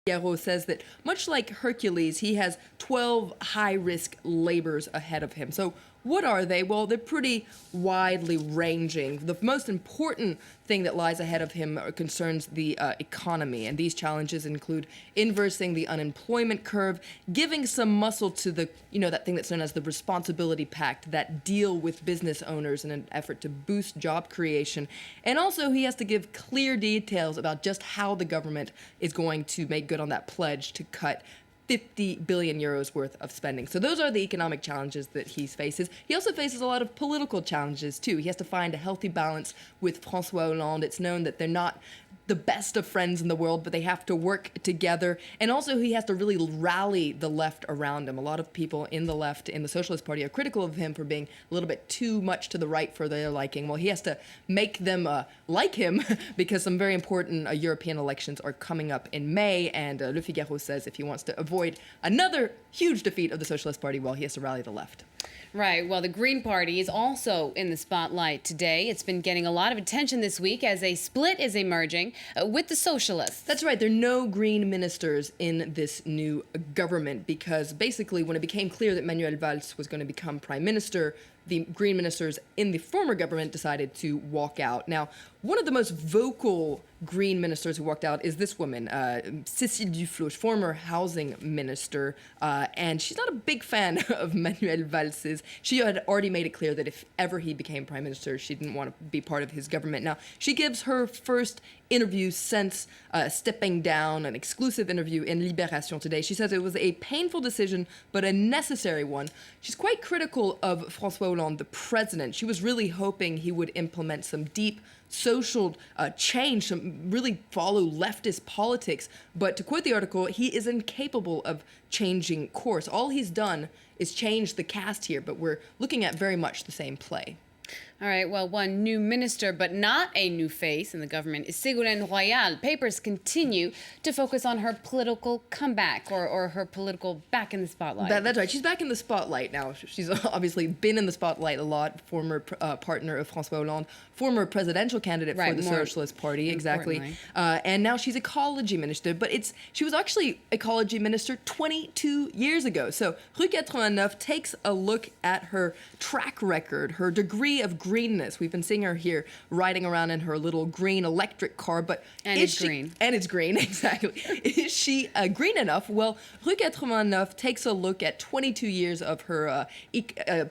Figaro says that much like Hercules, he has 12 high-risk labors ahead of him. So what are they? Well, they're pretty widely ranging. The most important thing that lies ahead of him concerns the economy, and these challenges include inversing the unemployment curve, giving some muscle to the, that thing that's known as the Responsibility Pact, that deal with business owners in an effort to boost job creation. And also, he has to give clear details about just how the government is going to make good on that pledge to cut 50 billion euros worth of spending. So those are the economic challenges that he faces. He also faces a lot of political challenges, too. He has to find a healthy balance with François Hollande. It's known that they're not the best of friends in the world, but they have to work together. And also, he has to really rally the left around him. A lot of people in the left, in the Socialist Party, are critical of him for being a little bit too much to the right for their liking. Well, he has to make them like him because some very important European elections are coming up in May. And Le Figaro says if he wants to avoid another huge defeat of the Socialist Party, well, he has to rally the left. Right. Well, the Green Party is also in the spotlight today. It's been getting a lot of attention this week as a split is emerging with the Socialists. That's right. There are no Green ministers in this new government because basically when it became clear that Manuel Valls was going to become prime minister, the Green ministers in the former government decided to walk out. Now, one of the most vocal Green ministers who walked out is this woman, Cécile Duflot, former housing minister, and she's not a big fan of Manuel Valls'. She had already made it clear that if ever he became prime minister, she didn't want to be part of his government. Now, she gives her first interview since stepping down, an exclusive interview in Libération today. She says it was a painful decision, but a necessary one. She's quite critical of François Hollande, the president. She was really hoping he would implement some deep social change, some really follow leftist politics. But to quote the article, he is incapable of changing course. All he's done is change the cast here, but we're looking at very much the same play. All right, well, one new minister, but not a new face in the government, is Ségolène Royal. Papers continue to focus on her political comeback or her political back in the spotlight. That's right. She's back in the spotlight now. She's obviously been in the spotlight a lot, former partner of François Hollande, former presidential candidate for the Socialist Party, exactly. And now she's ecology minister, but she was actually ecology minister 22 years ago. So Rue 89 takes a look at her track record, her degree of greenness. We've been seeing her here riding around in her little green electric car, but it's green. And it's green, exactly. Is she green enough? Well, Rue 89 takes a look at 22 years of her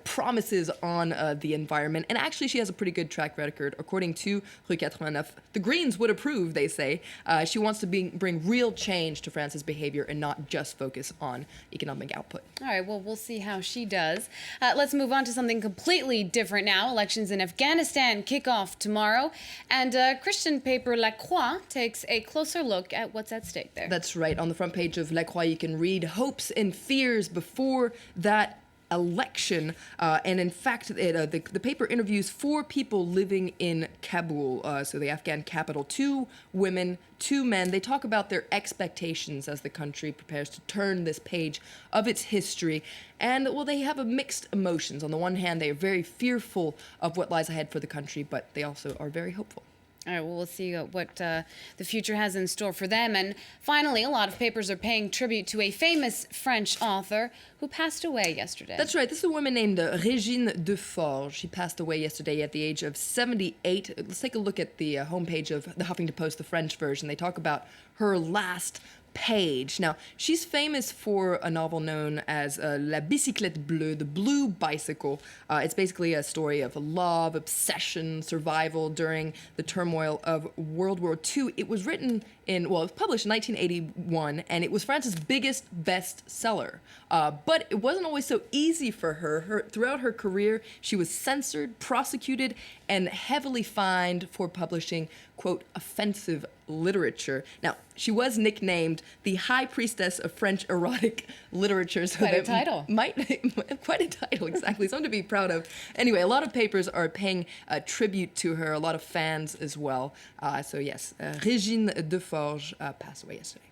promises on the environment, and actually she has a pretty good track record. According to Rue 89, the Greens would approve, they say. She wants to bring real change to France's behavior and not just focus on economic output. All right, well, we'll see how she does. Let's move on to something completely different now. Elections in Afghanistan kick off tomorrow, and Christian paper La Croix takes a closer look at what's at stake there. That's right. On the front page of La Croix, you can read hopes and fears before that election, and in fact, the paper interviews 4 people living in Kabul, so the Afghan capital, 2 women, 2 men. They talk about their expectations as the country prepares to turn this page of its history, and well, they have mixed emotions. On the one hand, they are very fearful of what lies ahead for the country, but they also are very hopeful. All right, well, we'll see what the future has in store for them. And finally, a lot of papers are paying tribute to a famous French author who passed away yesterday. That's right. This is a woman named Régine Deforges. She passed away yesterday at the age of 78. Let's take a look at the homepage of the Huffington Post, the French version. They talk about her last page. Now, she's famous for a novel known as La Bicyclette Bleue, the Blue Bicycle. It's basically a story of love, obsession, survival during the turmoil of World War II. It was written it was published in 1981, and it was France's biggest bestseller. But it wasn't always so easy for her. Throughout her career, she was censored, prosecuted, and heavily fined for publishing, quote, offensive literature. Now, she was nicknamed the High Priestess of French Erotic Literature. So quite a title. Quite a title, exactly. Something to be proud of. Anyway, a lot of papers are paying tribute to her, a lot of fans as well. So yes, Régine Deforges passed away yesterday.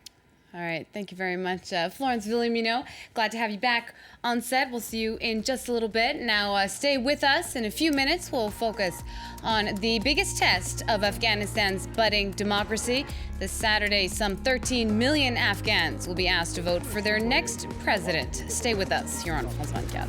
All right, thank you very much, Florence Villamino. Glad to have you back on set. We'll see you in just a little bit. Now, stay with us. In a few minutes, we'll focus on the biggest test of Afghanistan's budding democracy. This Saturday, some 13 million Afghans will be asked to vote for their next president. Stay with us here on France 24.